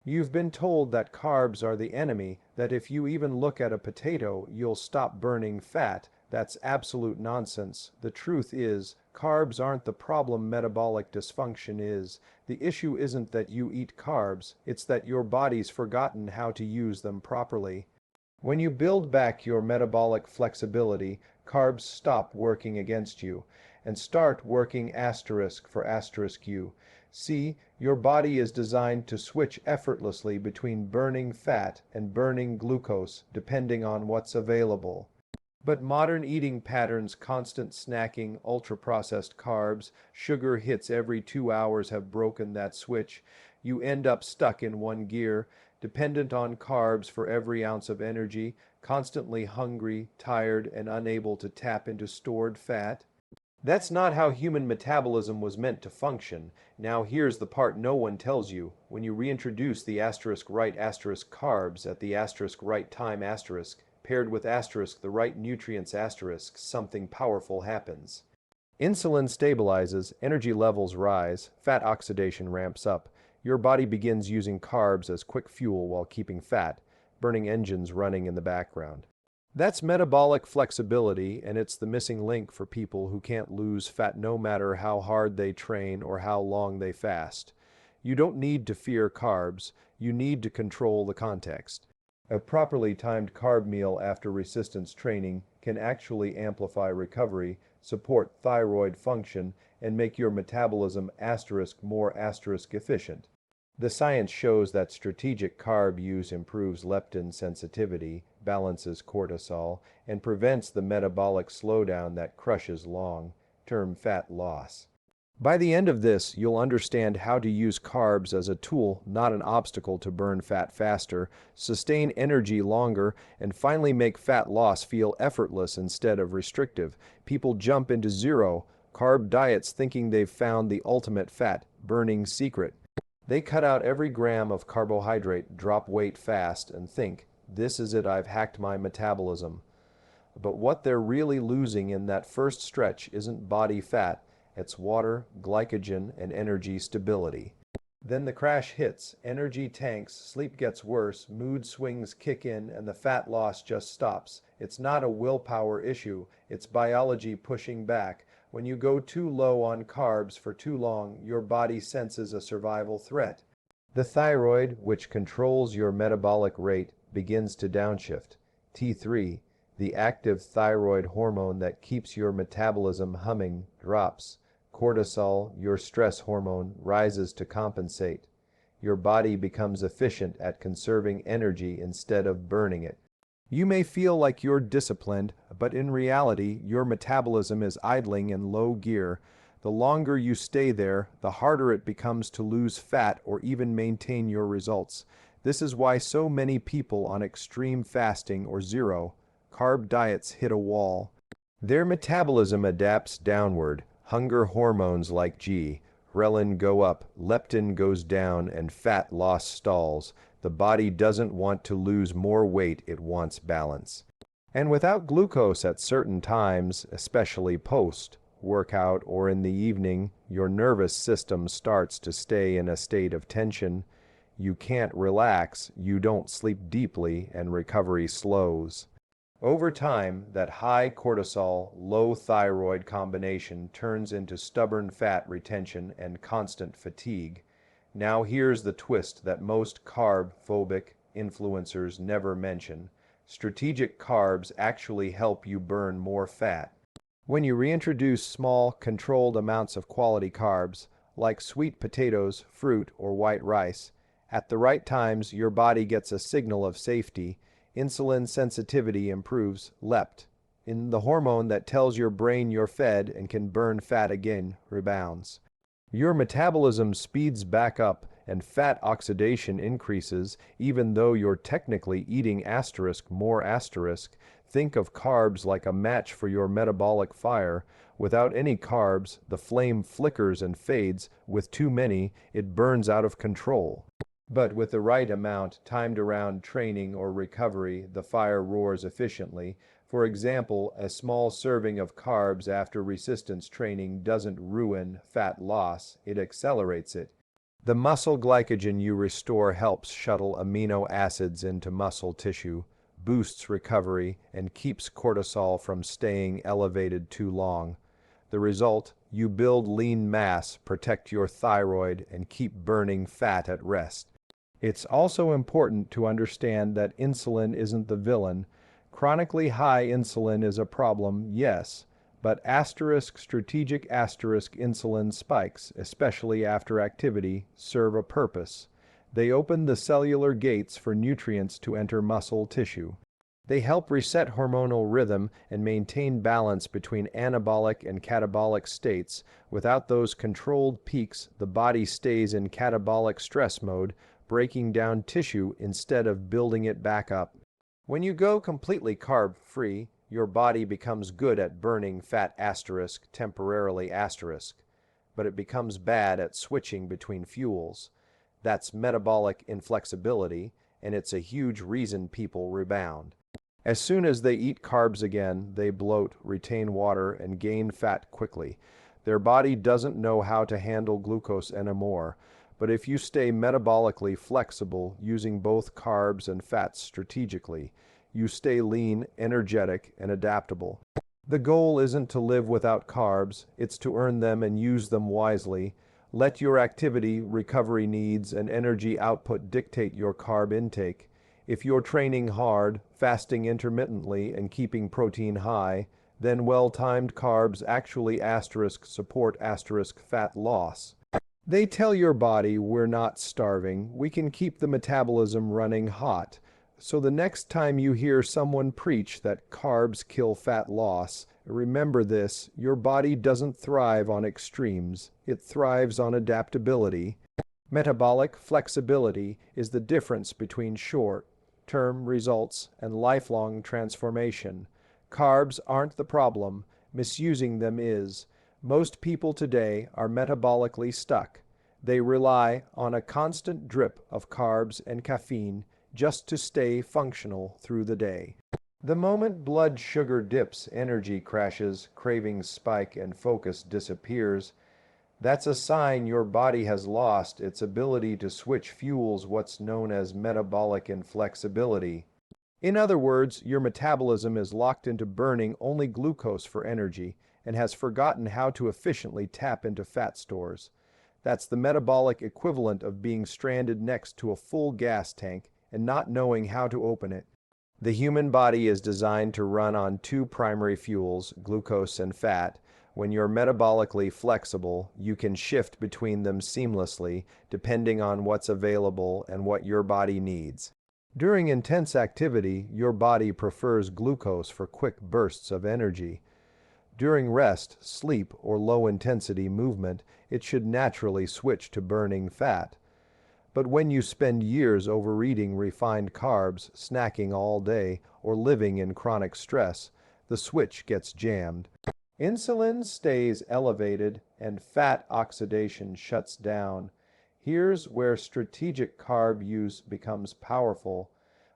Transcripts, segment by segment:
You've been told that carbs are the enemy, that if you even look at a potato, you'll stop burning fat. That's absolute nonsense. The truth is, carbs aren't the problem metabolic dysfunction is. The issue isn't that you eat carbs, it's that your body's forgotten how to use them properly. When you build back your metabolic flexibility, carbs stop working against you and start working asterisk for asterisk you. See, your body is designed to switch effortlessly between burning fat and burning glucose, depending on what's available. But modern eating patterns, constant snacking, ultra-processed carbs, sugar hits every 2 hours have broken that switch. You end up stuck in one gear, dependent on carbs for every ounce of energy, constantly hungry, tired, and unable to tap into stored fat. That's not how human metabolism was meant to function. Now here's the part no one tells you. When you reintroduce the asterisk right asterisk carbs at the asterisk right time asterisk, paired with asterisk the right nutrients asterisk, something powerful happens. Insulin stabilizes, energy levels rise, fat oxidation ramps up. Your body begins using carbs as quick fuel while keeping fat, burning engines running in the background. That's metabolic flexibility, and it's the missing link for people who can't lose fat no matter how hard they train or how long they fast. You don't need to fear carbs, you need to control the context. A properly timed carb meal after resistance training can actually amplify recovery, support thyroid function, and make your metabolism asterisk more asterisk efficient. The science shows that strategic carb use improves leptin sensitivity, balances cortisol, and prevents the metabolic slowdown that crushes long-term fat loss. By the end of this, you'll understand how to use carbs as a tool, not an obstacle to burn fat faster, sustain energy longer, and finally make fat loss feel effortless instead of restrictive. People jump into zero carb diets thinking they've found the ultimate fat burning secret. They cut out every gram of carbohydrate, drop weight fast, and think, this is it, I've hacked my metabolism. But what they're really losing in that first stretch isn't body fat, it's water, glycogen, and energy stability. Then the crash hits, energy tanks, sleep gets worse, mood swings kick in, and the fat loss just stops. It's not a willpower issue, it's biology pushing back. When you go too low on carbs for too long, your body senses a survival threat. The thyroid, which controls your metabolic rate, begins to downshift. T3, the active thyroid hormone that keeps your metabolism humming, drops. Cortisol, your stress hormone, rises to compensate. Your body becomes efficient at conserving energy instead of burning it. You may feel like you're disciplined, but in reality, your metabolism is idling in low gear. The longer you stay there, the harder it becomes to lose fat or even maintain your results. This is why so many people on extreme fasting or zero carb diets hit a wall. Their metabolism adapts downward. Hunger hormones like ghrelin go up, leptin goes down, and fat loss stalls. The body doesn't want to lose more weight, it wants balance. And without glucose at certain times, especially post-workout or in the evening, your nervous system starts to stay in a state of tension. You can't relax, you don't sleep deeply, and recovery slows. Over time, that high cortisol, low thyroid combination turns into stubborn fat retention and constant fatigue. Now here's the twist that most carb-phobic influencers never mention. Strategic carbs actually help you burn more fat. When you reintroduce small, controlled amounts of quality carbs, like sweet potatoes, fruit, or white rice, at the right times your body gets a signal of safety. Insulin sensitivity improves, leptin, the hormone that tells your brain you're fed and can burn fat again, rebounds. Your metabolism speeds back up and fat oxidation increases even though you're technically eating more asterisk. Think of carbs like a match for your metabolic fire. Without any carbs, the flame flickers and fades. With too many, it burns out of control. But with the right amount, timed around training or recovery, the fire roars efficiently. For example, a small serving of carbs after resistance training doesn't ruin fat loss, it accelerates it. The muscle glycogen you restore helps shuttle amino acids into muscle tissue, boosts recovery, and keeps cortisol from staying elevated too long. The result, you build lean mass, protect your thyroid, and keep burning fat at rest. It's also important to understand that insulin isn't the villain. Chronically high insulin is a problem, yes, but strategic insulin spikes, especially after activity, serve a purpose. They open the cellular gates for nutrients to enter muscle tissue. They help reset hormonal rhythm and maintain balance between anabolic and catabolic states. Without those controlled peaks, the body stays in catabolic stress mode, breaking down tissue instead of building it back up. When you go completely carb-free, your body becomes good at burning fat temporarily, but it becomes bad at switching between fuels. That's metabolic inflexibility, and it's a huge reason people rebound. As soon as they eat carbs again, they bloat, retain water, and gain fat quickly. Their body doesn't know how to handle glucose anymore. But if you stay metabolically flexible, using both carbs and fats strategically, you stay lean, energetic, and adaptable. The goal isn't to live without carbs, it's to earn them and use them wisely. Let your activity, recovery needs, and energy output dictate your carb intake. If you're training hard, fasting intermittently, and keeping protein high, then well-timed carbs actually support fat loss. They tell your body we're not starving, we can keep the metabolism running hot. So the next time you hear someone preach that carbs kill fat loss, remember this: your body doesn't thrive on extremes, it thrives on adaptability. Metabolic flexibility is the difference between short-term results and lifelong transformation. Carbs aren't the problem, misusing them is. Most people today are metabolically stuck. They rely on a constant drip of carbs and caffeine just to stay functional through the day. The moment blood sugar dips, energy crashes, cravings spike, and focus disappears, that's a sign your body has lost its ability to switch fuels, what's known as metabolic inflexibility. In other words, your metabolism is locked into burning only glucose for energy and has forgotten how to efficiently tap into fat stores. That's the metabolic equivalent of being stranded next to a full gas tank and not knowing how to open it. The human body is designed to run on two primary fuels, glucose and fat. When you're metabolically flexible, you can shift between them seamlessly, depending on what's available and what your body needs. During intense activity, your body prefers glucose for quick bursts of energy. During rest, sleep, or low-intensity movement, it should naturally switch to burning fat. But when you spend years overeating refined carbs, snacking all day, or living in chronic stress, the switch gets jammed. Insulin stays elevated and fat oxidation shuts down. Here's where strategic carb use becomes powerful.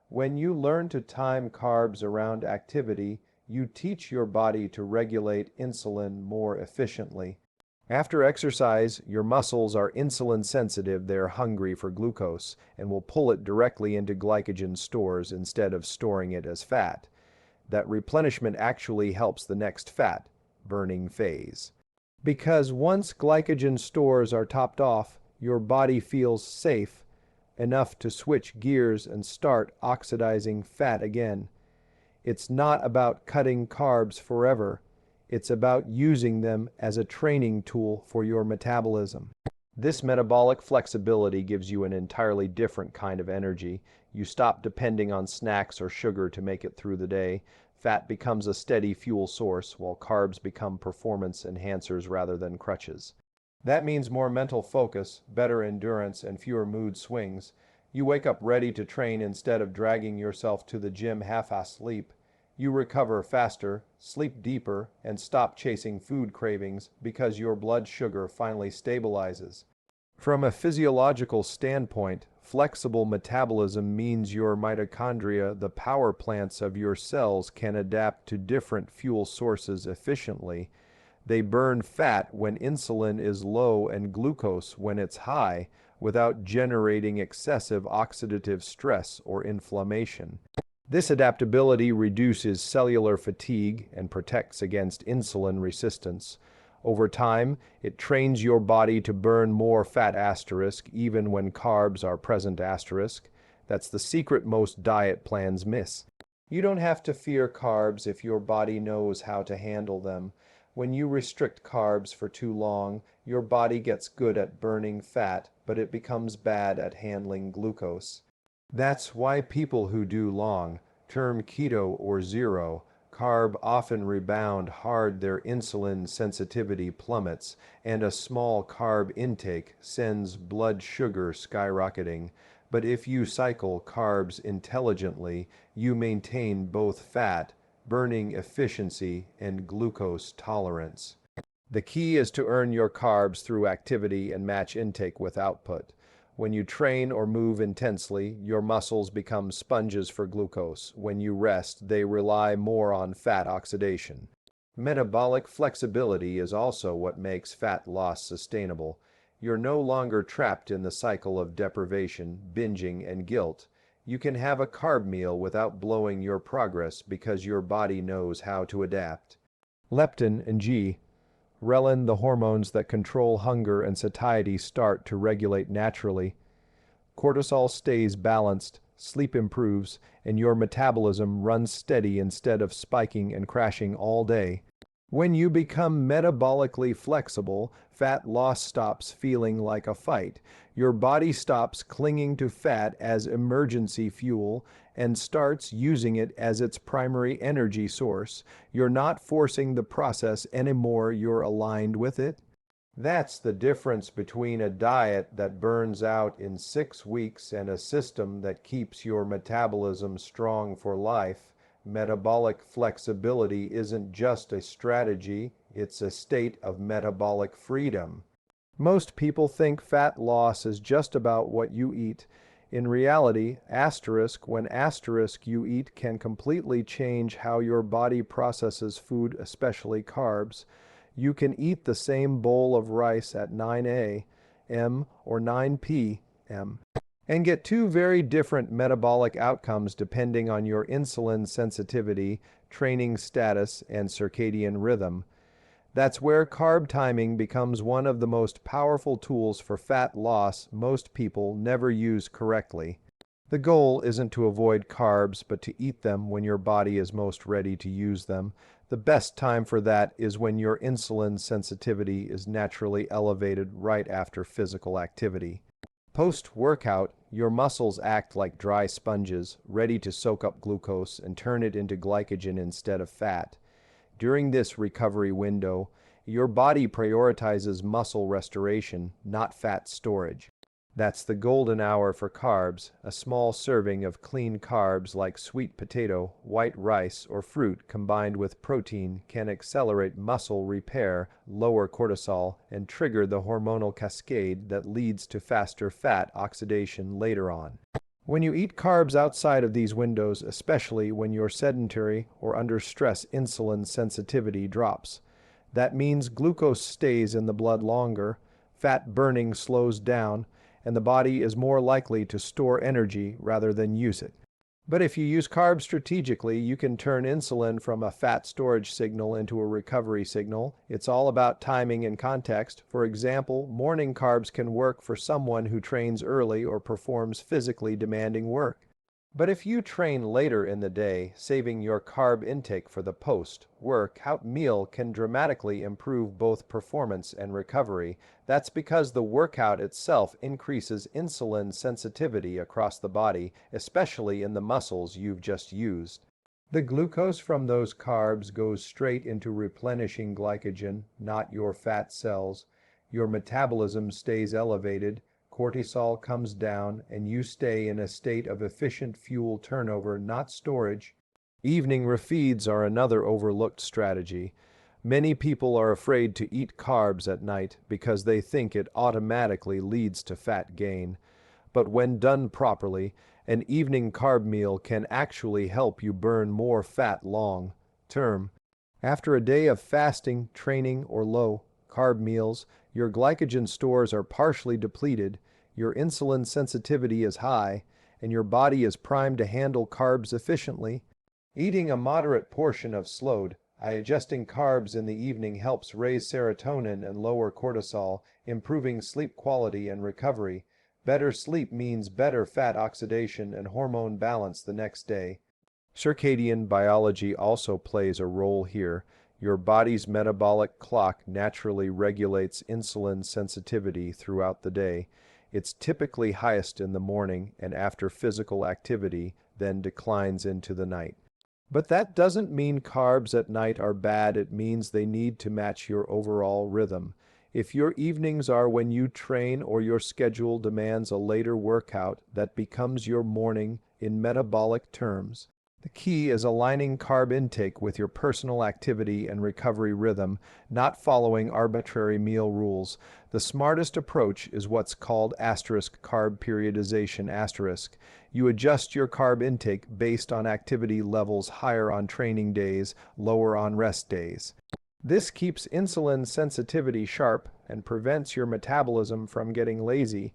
When you learn to time carbs around activity, you teach your body to regulate insulin more efficiently. After exercise, your muscles are insulin sensitive, they're hungry for glucose, and will pull it directly into glycogen stores instead of storing it as fat. That replenishment actually helps the next fat burning phase. Because once glycogen stores are topped off, your body feels safe enough to switch gears and start oxidizing fat again. It's not about cutting carbs forever. It's about using them as a training tool for your metabolism. This metabolic flexibility gives you an entirely different kind of energy. You stop depending on snacks or sugar to make it through the day. Fat becomes a steady fuel source, while carbs become performance enhancers rather than crutches. That means more mental focus, better endurance, and fewer mood swings. You wake up ready to train instead of dragging yourself to the gym half-asleep. You recover faster, sleep deeper, and stop chasing food cravings because your blood sugar finally stabilizes. From a physiological standpoint, flexible metabolism means your mitochondria, the power plants of your cells, can adapt to different fuel sources efficiently. They burn fat when insulin is low and glucose when it's high. without generating excessive oxidative stress or inflammation. This adaptability reduces cellular fatigue and protects against insulin resistance. Over time, it trains your body to burn more fat asterisk even when carbs are present asterisk. That's the secret most diet plans miss. You don't have to fear carbs if your body knows how to handle them. When you restrict carbs for too long, your body gets good at burning fat, but it becomes bad at handling glucose. That's why people who do long-term keto or zero carb often rebound hard. Their insulin sensitivity plummets, and a small carb intake sends blood sugar skyrocketing. But if you cycle carbs intelligently, you maintain both fat burning efficiency and glucose tolerance. The key is to earn your carbs through activity and match intake with output. When you train or move intensely, your muscles become sponges for glucose. When you rest, they rely more on fat oxidation. Metabolic flexibility is also what makes fat loss sustainable. You're no longer trapped in the cycle of deprivation, binging, and guilt. You can have a carb meal without blowing your progress because your body knows how to adapt. Leptin and ghrelin, the hormones that control hunger and satiety, start to regulate naturally. Cortisol stays balanced, sleep improves, and your metabolism runs steady instead of spiking and crashing all day. When you become metabolically flexible, fat loss stops feeling like a fight. Your body stops clinging to fat as emergency fuel and starts using it as its primary energy source. You're not forcing the process anymore, you're aligned with it. That's the difference between a diet that burns out in 6 weeks and a system that keeps your metabolism strong for life. Metabolic flexibility isn't just a strategy, it's a state of metabolic freedom. Most people think fat loss is just about what you eat. In reality, when you eat can completely change how your body processes food, especially carbs. You can eat the same bowl of rice at 9 a.m. or 9 p.m. and get two very different metabolic outcomes depending on your insulin sensitivity, training status, and circadian rhythm. That's where carb timing becomes one of the most powerful tools for fat loss most people never use correctly. The goal isn't to avoid carbs, but to eat them when your body is most ready to use them. The best time for that is when your insulin sensitivity is naturally elevated right after physical activity. Post-workout, your muscles act like dry sponges, ready to soak up glucose and turn it into glycogen instead of fat. During this recovery window, your body prioritizes muscle restoration, not fat storage. That's the golden hour for carbs. A small serving of clean carbs like sweet potato, white rice, or fruit combined with protein can accelerate muscle repair, lower cortisol, and trigger the hormonal cascade that leads to faster fat oxidation later on. When you eat carbs outside of these windows, especially when you're sedentary or under stress, insulin sensitivity drops. That means glucose stays in the blood longer, fat burning slows down, and the body is more likely to store energy rather than use it. But if you use carbs strategically, you can turn insulin from a fat storage signal into a recovery signal. It's all about timing and context. For example, morning carbs can work for someone who trains early or performs physically demanding work. But if you train later in the day, saving your carb intake for the post-workout meal can dramatically improve both performance and recovery. That's because the workout itself increases insulin sensitivity across the body, especially in the muscles you've just used. The glucose from those carbs goes straight into replenishing glycogen, not your fat cells. Your metabolism stays elevated, cortisol comes down, and you stay in a state of efficient fuel turnover, not storage. Evening refeeds are another overlooked strategy. Many people are afraid to eat carbs at night because they think it automatically leads to fat gain. But when done properly, an evening carb meal can actually help you burn more fat long term. After a day of fasting, training, or low carb meals, your glycogen stores are partially depleted. your insulin sensitivity is high, and your body is primed to handle carbs efficiently. Eating a moderate portion of slowed, adjusting carbs in the evening helps raise serotonin and lower cortisol, improving sleep quality and recovery. Better sleep means better fat oxidation and hormone balance the next day. Circadian biology also plays a role here. Your body's metabolic clock naturally regulates insulin sensitivity throughout the day. It's typically highest in the morning and after physical activity, then declines into the night. But that doesn't mean carbs at night are bad. It means they need to match your overall rhythm. If your evenings are when you train or your schedule demands a later workout, that becomes your morning in metabolic terms. The key is aligning carb intake with your personal activity and recovery rhythm, not following arbitrary meal rules. The smartest approach is what's called carb periodization. You adjust your carb intake based on activity levels higher on training days, lower on rest days. This keeps insulin sensitivity sharp and prevents your metabolism from getting lazy.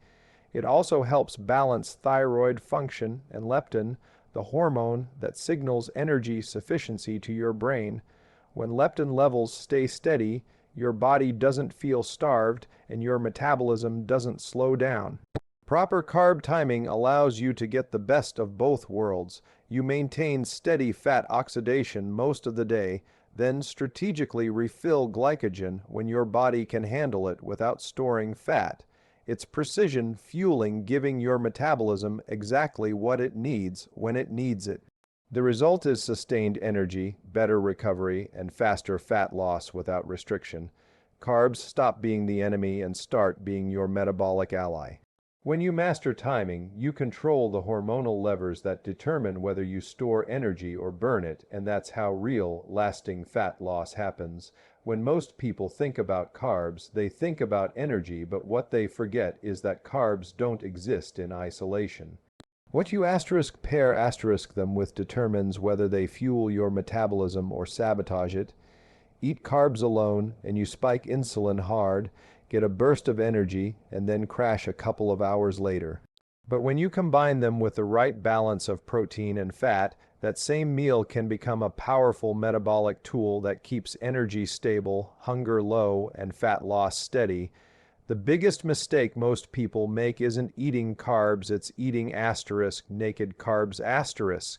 It also helps balance thyroid function and leptin, the hormone that signals energy sufficiency to your brain. When leptin levels stay steady, your body doesn't feel starved and your metabolism doesn't slow down. Proper carb timing allows you to get the best of both worlds. You maintain steady fat oxidation most of the day, then strategically refill glycogen when your body can handle it without storing fat. It's precision fueling, giving your metabolism exactly what it needs when it needs it. The result is sustained energy, better recovery, and faster fat loss without restriction. Carbs stop being the enemy and start being your metabolic ally. When you master timing, you control the hormonal levers that determine whether you store energy or burn it, and that's how real, lasting fat loss happens. When most people think about carbs, they think about energy, but what they forget is that carbs don't exist in isolation. What you pair them with determines whether they fuel your metabolism or sabotage it. Eat carbs alone, and you spike insulin hard, get a burst of energy, and then crash a couple of hours later. But when you combine them with the right balance of protein and fat, that same meal can become a powerful metabolic tool that keeps energy stable, hunger low, and fat loss steady. The biggest mistake most people make isn't eating carbs, it's eating naked carbs.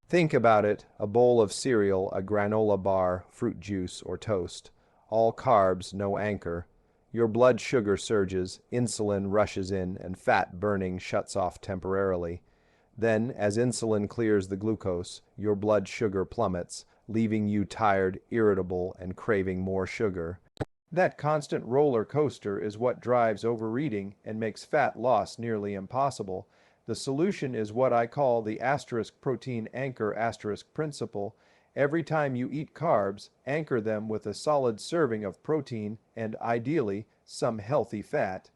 Think about it, a bowl of cereal, a granola bar, fruit juice, or toast. All carbs, no anchor. Your blood sugar surges, insulin rushes in, and fat burning shuts off temporarily. Then, as insulin clears the glucose, your blood sugar plummets, leaving you tired, irritable, and craving more sugar. That constant roller coaster is what drives overeating and makes fat loss nearly impossible. The solution is what I call the protein anchor principle. Every time you eat carbs, anchor them with a solid serving of protein and, ideally, some healthy fat.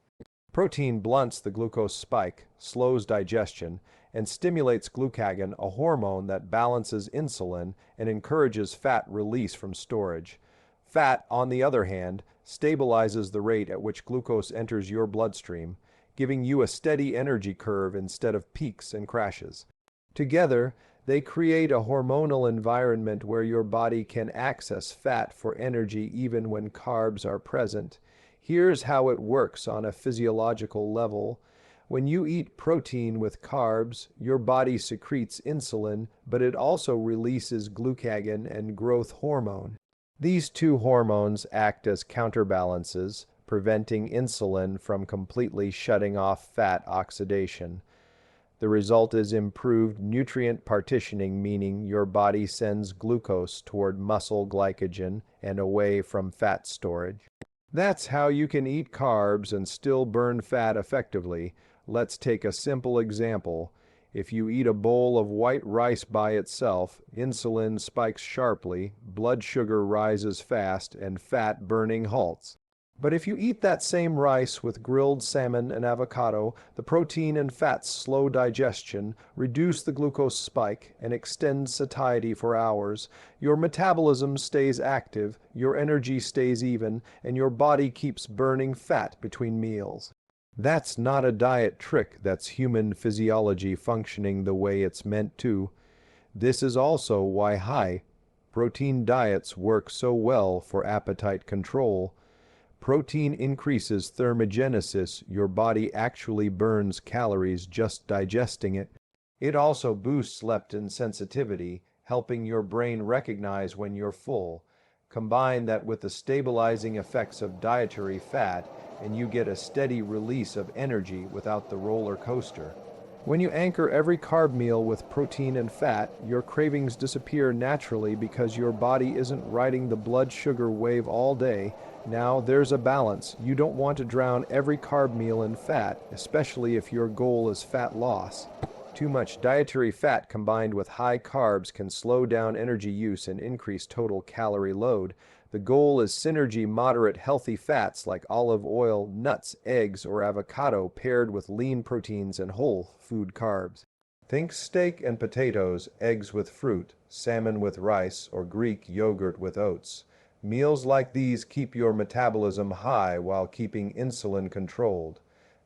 Protein blunts the glucose spike, slows digestion, and stimulates glucagon, a hormone that balances insulin and encourages fat release from storage. Fat, on the other hand, stabilizes the rate at which glucose enters your bloodstream, giving you a steady energy curve instead of peaks and crashes. Together, they create a hormonal environment where your body can access fat for energy even when carbs are present. Here's how it works on a physiological level. When you eat protein with carbs, your body secretes insulin, but it also releases glucagon and growth hormone. These two hormones act as counterbalances, preventing insulin from completely shutting off fat oxidation. The result is improved nutrient partitioning, meaning your body sends glucose toward muscle glycogen and away from fat storage. That's how you can eat carbs and still burn fat effectively. Let's take a simple example. If you eat a bowl of white rice by itself, insulin spikes sharply, blood sugar rises fast, and fat burning halts. But if you eat that same rice with grilled salmon and avocado, the protein and fats slow digestion, reduce the glucose spike, and extend satiety for hours. Your metabolism stays active, your energy stays even, and your body keeps burning fat between meals. That's not a diet trick, that's human physiology functioning the way it's meant to. This is also why high protein diets work so well for appetite control. Protein increases thermogenesis, your body actually burns calories just digesting it. It also boosts leptin sensitivity, helping your brain recognize when you're full. Combine that with the stabilizing effects of dietary fat, and you get a steady release of energy without the roller coaster. When you anchor every carb meal with protein and fat, your cravings disappear naturally because your body isn't riding the blood sugar wave all day. Now there's a balance. You don't want to drown every carb meal in fat, especially if your goal is fat loss. Too much dietary fat combined with high carbs can slow down energy use and increase total calorie load. The goal is synergy moderate healthy fats like olive oil, nuts, eggs, or avocado paired with lean proteins and whole food carbs. Think steak and potatoes, eggs with fruit, salmon with rice, or Greek yogurt with oats. Meals like these keep your metabolism high while keeping insulin controlled.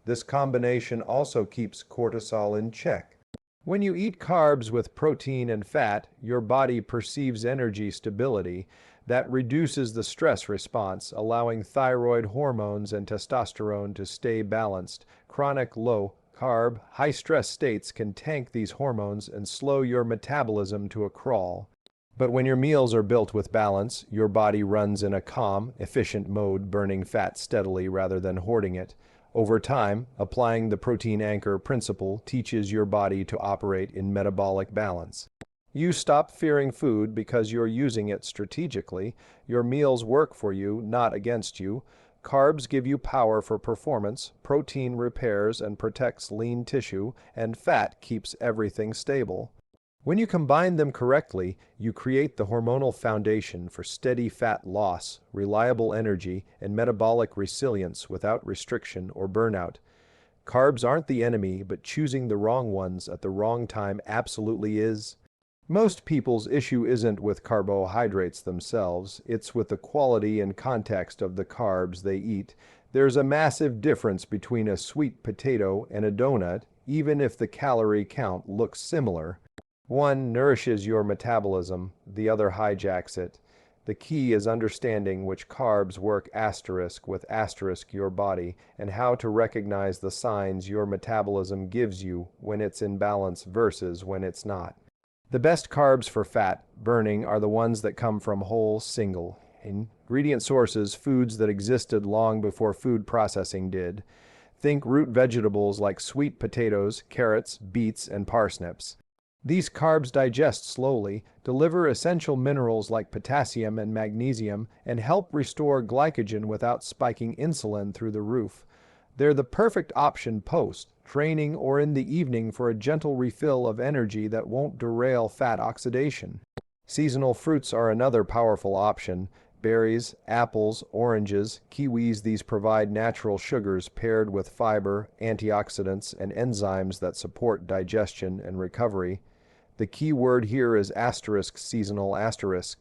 This combination also keeps cortisol in check. When you eat carbs with protein and fat, your body perceives energy stability. That reduces the stress response, allowing thyroid hormones and testosterone to stay balanced. Chronic low-carb, high-stress states can tank these hormones and slow your metabolism to a crawl. But when your meals are built with balance, your body runs in a calm, efficient mode, burning fat steadily rather than hoarding it. Over time, applying the protein anchor principle teaches your body to operate in metabolic balance. You stop fearing food because you're using it strategically. Your meals work for you, not against you. Carbs give you power for performance, protein repairs and protects lean tissue, and fat keeps everything stable. When you combine them correctly, you create the hormonal foundation for steady fat loss, reliable energy, and metabolic resilience without restriction or burnout. Carbs aren't the enemy, but choosing the wrong ones at the wrong time absolutely is. Most people's issue isn't with carbohydrates themselves, it's with the quality and context of the carbs they eat. There's a massive difference between a sweet potato and a donut, even if the calorie count looks similar. One nourishes your metabolism, the other hijacks it. The key is understanding which carbs work asterisk with asterisk your body and how to recognize the signs your metabolism gives you when it's in balance versus when it's not. The best carbs for fat burning are the ones that come from whole, single ingredient sources, foods that existed long before food processing did. Think root vegetables like sweet potatoes, carrots, beets, and parsnips. These carbs digest slowly, deliver essential minerals like potassium and magnesium, and help restore glycogen without spiking insulin through the roof. They're the perfect option post-training or in the evening for a gentle refill of energy that won't derail fat oxidation. Seasonal fruits are another powerful option. Berries, apples, oranges, kiwis, these provide natural sugars paired with fiber, antioxidants, and enzymes that support digestion and recovery. The key word here is asterisk seasonal asterisk.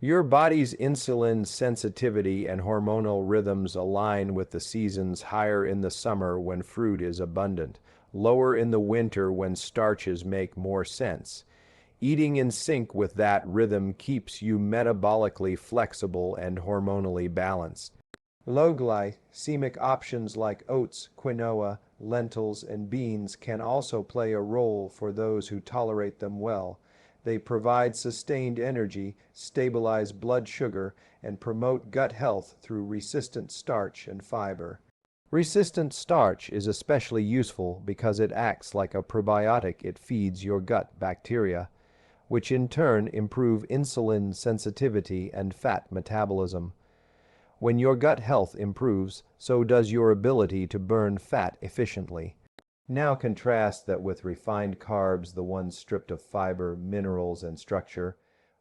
Your body's insulin sensitivity and hormonal rhythms align with the seasons, higher in the summer when fruit is abundant, lower in the winter when starches make more sense. Eating in sync with that rhythm keeps you metabolically flexible and hormonally balanced. Low glycemic options like oats, quinoa, lentils, and beans can also play a role for those who tolerate them well. They provide sustained energy, stabilize blood sugar, and promote gut health through resistant starch and fiber. Resistant starch is especially useful because it acts like a probiotic. It feeds your gut bacteria, which in turn improve insulin sensitivity and fat metabolism. When your gut health improves, so does your ability to burn fat efficiently. Now contrast that with refined carbs, the ones stripped of fiber, minerals, and structure.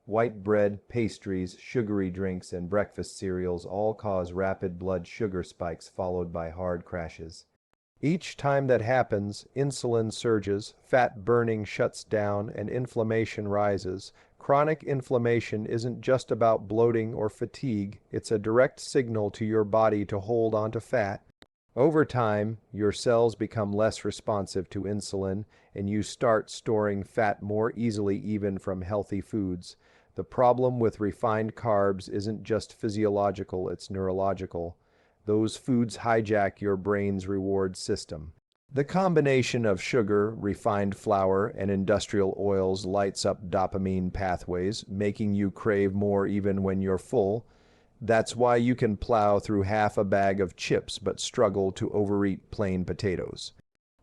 White bread, pastries, sugary drinks, and breakfast cereals all cause rapid blood sugar spikes followed by hard crashes. Each time that happens, insulin surges, fat burning shuts down, and inflammation rises. Chronic inflammation isn't just about bloating or fatigue, it's a direct signal to your body to hold onto fat. Over time, your cells become less responsive to insulin, and you start storing fat more easily even from healthy foods. The problem with refined carbs isn't just physiological, it's neurological. Those foods hijack your brain's reward system. The combination of sugar, refined flour, and industrial oils lights up dopamine pathways, making you crave more even when you're full. That's why you can plow through half a bag of chips but struggle to overeat plain potatoes.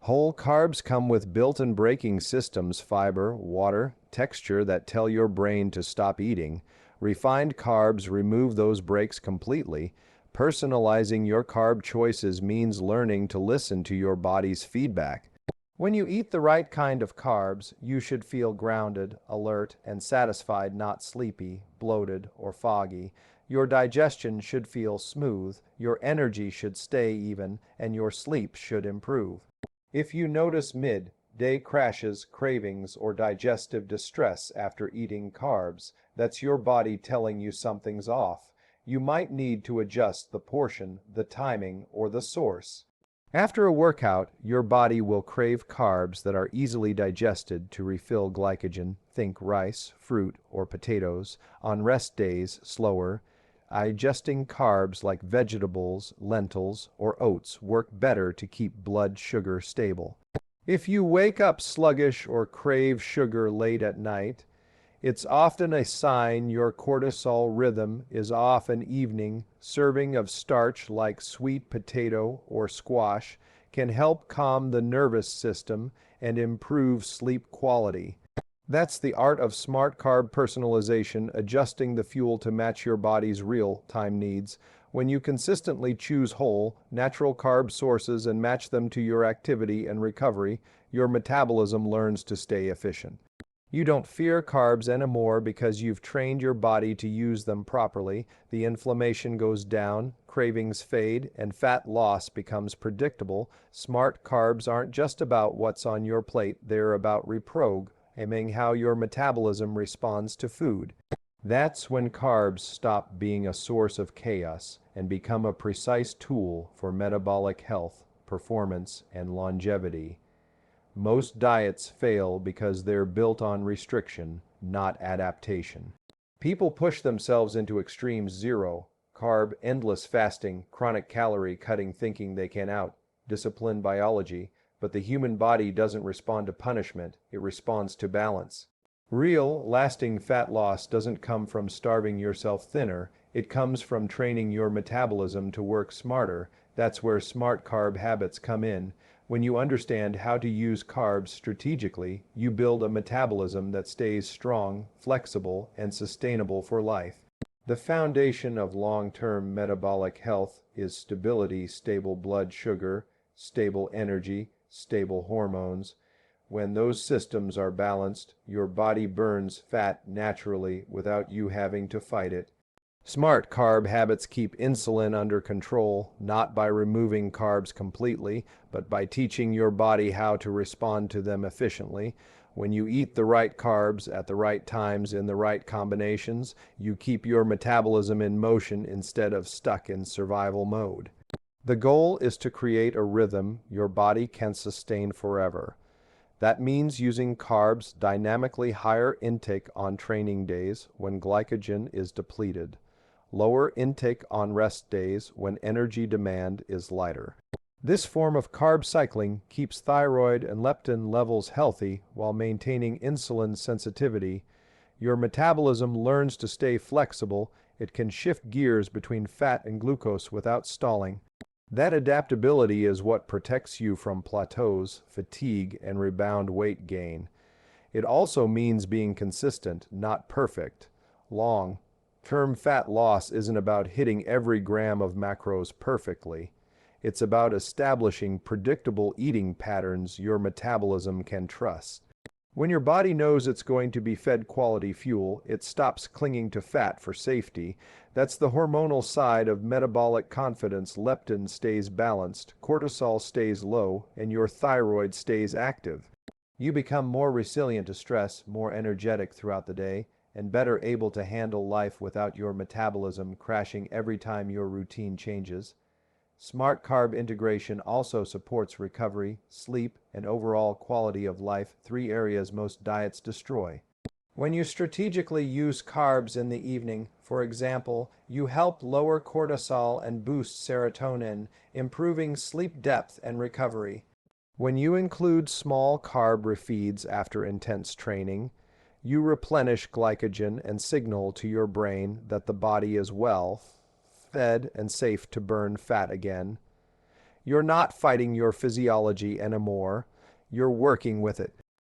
Whole carbs come with built-in braking systems, fiber, water, texture that tell your brain to stop eating. Refined carbs remove those brakes completely. Personalizing your carb choices means learning to listen to your body's feedback. When you eat the right kind of carbs, you should feel grounded, alert, and satisfied, not sleepy, bloated, or foggy. Your digestion should feel smooth, your energy should stay even, and your sleep should improve. If you notice mid-day crashes, cravings, or digestive distress after eating carbs, that's your body telling you something's off. You might need to adjust the portion, the timing, or the source. After a workout, your body will crave carbs that are easily digested to refill glycogen, think rice, fruit, or potatoes. On rest days, slower. Digesting carbs like vegetables, lentils, or oats work better to keep blood sugar stable. If you wake up sluggish or crave sugar late at night, it's often a sign your cortisol rhythm is off. An evening serving of starch like sweet potato or squash can help calm the nervous system and improve sleep quality. That's the art of smart carb personalization, adjusting the fuel to match your body's real-time needs. When you consistently choose whole, natural carb sources and match them to your activity and recovery, your metabolism learns to stay efficient. You don't fear carbs anymore because you've trained your body to use them properly. The inflammation goes down, cravings fade, and fat loss becomes predictable. Smart carbs aren't just about what's on your plate, they're about reprogramming how your metabolism responds to food. That's when carbs stop being a source of chaos and become a precise tool for metabolic health, performance, and longevity. Most diets fail because they're built on restriction, not adaptation. People push themselves into extremes: zero carb, endless fasting, chronic calorie cutting, thinking they can out-discipline biology, but the human body doesn't respond to punishment, it responds to balance. Real, lasting fat loss doesn't come from starving yourself thinner, it comes from training your metabolism to work smarter. That's where smart carb habits come in. When you understand how to use carbs strategically, you build a metabolism that stays strong, flexible, and sustainable for life. The foundation of long-term metabolic health is stability: stable blood sugar, stable energy, stable hormones. When those systems are balanced, your body burns fat naturally without you having to fight it. Smart carb habits keep insulin under control, not by removing carbs completely, but by teaching your body how to respond to them efficiently. When you eat the right carbs at the right times in the right combinations, you keep your metabolism in motion instead of stuck in survival mode. The goal is to create a rhythm your body can sustain forever. That means using carbs dynamically, higher intake on training days when glycogen is depleted. Lower intake on rest days when energy demand is lighter. This form of carb cycling keeps thyroid and leptin levels healthy while maintaining insulin sensitivity. Your metabolism learns to stay flexible. It can shift gears between fat and glucose without stalling. That adaptability is what protects you from plateaus, fatigue, and rebound weight gain. It also means being consistent, not perfect. Long-term fat loss isn't about hitting every gram of macros perfectly. It's about establishing predictable eating patterns your metabolism can trust. When your body knows it's going to be fed quality fuel, it stops clinging to fat for safety. That's the hormonal side of metabolic confidence. Leptin stays balanced, cortisol stays low, and your thyroid stays active. You become more resilient to stress, more energetic throughout the day, and better able to handle life without your metabolism crashing every time your routine changes. Smart carb integration also supports recovery, sleep, and overall quality of life, three areas most diets destroy. When you strategically use carbs in the evening, for example, you help lower cortisol and boost serotonin, improving sleep depth and recovery. When you include small carb refeeds after intense training, you replenish glycogen and signal to your brain that the body is well fed and safe to burn fat again. You're not fighting your physiology anymore, you're working with it.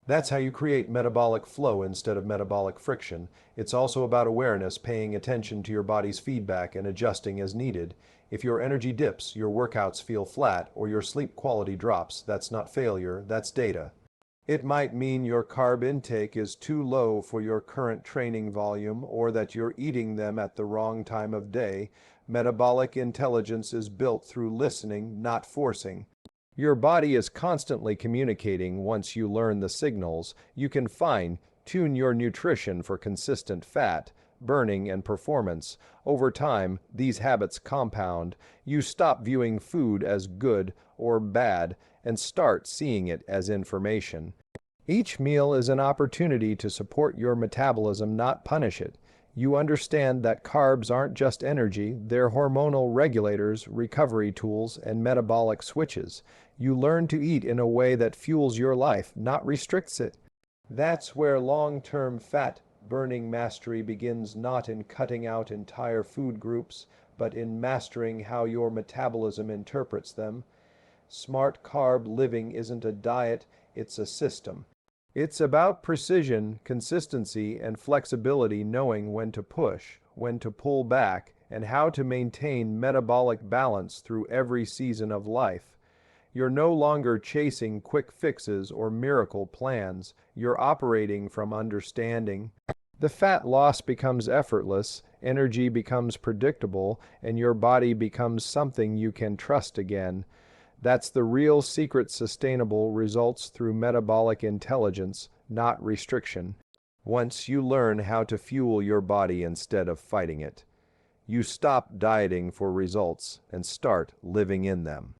That's how you create metabolic flow instead of metabolic friction. It's also about awareness, paying attention to your body's feedback and adjusting as needed. If your energy dips, your workouts feel flat, or your sleep quality drops, that's not failure, that's data. It might mean your carb intake is too low for your current training volume, or that you're eating them at the wrong time of day. Metabolic intelligence is built through listening, not forcing. Your body is constantly communicating. Once you learn the signals, you can fine-tune your nutrition for consistent fat burning and performance. Over time, these habits compound. You stop viewing food as good or bad and start seeing it as information. Each meal is an opportunity to support your metabolism, not punish it. You understand that carbs aren't just energy, they're hormonal regulators, recovery tools, and metabolic switches. You learn to eat in a way that fuels your life, not restricts it. That's where long-term fat-burning mastery begins, not in cutting out entire food groups, but in mastering how your metabolism interprets them. Smart carb living isn't a diet, it's a system. It's about precision, consistency, and flexibility, knowing when to push, when to pull back, and how to maintain metabolic balance through every season of life. You're no longer chasing quick fixes or miracle plans. You're operating from understanding. The fat loss becomes effortless, energy becomes predictable, and your body becomes something you can trust again. That's the real secret. Sustainable results through metabolic intelligence, not restriction. Once you learn how to fuel your body instead of fighting it, you stop dieting for results and start living in them.